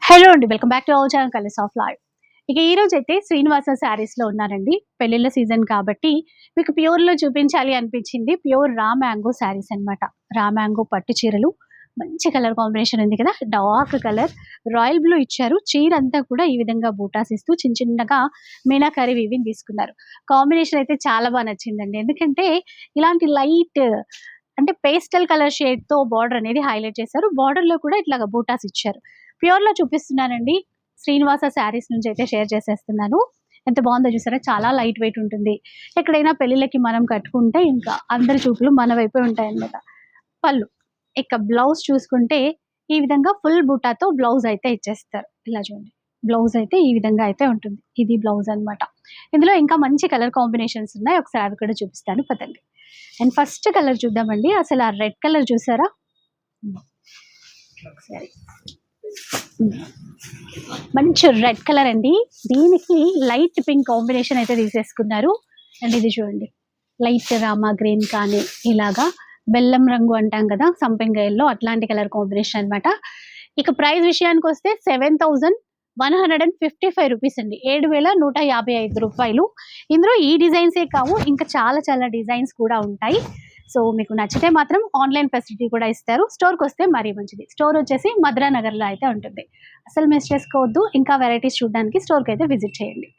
Hello అండి. Welcome back to our channel colours of life. ఇక ఈ రోజైతే శ్రీనివాస శారీస్‌లో ఉన్నానండి. పెళ్ళిళ్ళ సీజన్ కాబట్టి మీకు ప్యూర్‌లో చూపించాలి అనిపించింది. ప్యూర్ రా మ్యాంగో శారీస్ అన్నమాట. రా మ్యాంగో పట్టు చీరలు మంచి కలర్ కాంబినేషన్ ఉంది కదా! డార్క్ కలర్ రాయల్ బ్లూ ఇచ్చారు. చీర అంతా కూడా ఈ విధంగా బూటాస్ ఇస్తూ చిన్న చిన్నగా మీనాకరి వీవింగ్ తీసుకున్నారు. కాంబినేషన్ అయితే చాలా నచ్చిందండి. ఎందుకంటే ఇలాంటి లైట్ అంటే పేస్టల్ కలర్ షేడ్‌తో బార్డర్ అనేది హైలైట్ చేశారు. బార్డర్‌లో కూడా ఇట్లాగా బూటాస్ ఇచ్చారు. ప్యూర్‌లో చూపిస్తున్నానండి. శ్రీనివాస శారీస్ నుంచి అయితే షేర్ చేసేస్తున్నాను. ఎంత బాగుందో చూసారా? చాలా లైట్ వెయిట్ ఉంటుంది. ఎక్కడైనా పెళ్ళిళ్ళకి మనం కట్టుకుంటే ఇంకా అందరి చూపులు మన వైపే ఉంటాయన్నమాట. పళ్ళు. ఇక బ్లౌజ్ చూసుకుంటే ఈ విధంగా ఫుల్ బూటాతో బ్లౌజ్ అయితే ఇచ్చేస్తారు. ఇలా చూడండి. బ్లౌజ్ అయితే ఈ విధంగా అయితే ఉంటుంది. ఇది బ్లౌజ్ అన్నమాట. ఇందులో ఇంకా మంచి కలర్ కాంబినేషన్స్ ఉన్నాయి. ఒకసారి అవి కూడా చూపిస్తాను పదండి. అండ్ ఫస్ట్ కలర్ చూద్దామండి. అసలు ఆ రెడ్ కలర్ చూసారా? ఒకసారి మంచి రెడ్ కలర్ అండి. దీనికి లైట్ పింక్ కాంబినేషన్ అయితే తీసేసుకున్నారు. అండ్ ఇది చూడండి, లైట్ రామా గ్రీన్ కానీ ఇలాగా బెల్లం రంగు అంటాం కదా, సంపెంగ ఎల్లో, అట్లాంటి కలర్ కాంబినేషన్ అన్నమాట. ఇక ప్రైస్ విషయానికి వస్తే 7,155 రూపీస్ అండి. 7,155 రూపాయలు. ఇందులో ఈ డిజైన్సే కావు, ఇంకా చాలా చాలా డిజైన్స్ కూడా ఉంటాయి. సో మీకు నచ్చితే మాత్రం ఆన్లైన్ ఫెసిలిటీ కూడా ఇస్తారు. స్టోర్కి వస్తే మరీ మంచిది. స్టోర్ వచ్చేసి మధురా నగర్లో అయితే ఉంటుంది. అసలు మిస్ చేసుకోవద్దు. ఇంకా వెరైటీస్ చూడడానికి స్టోర్కి అయితే విజిట్ చేయండి.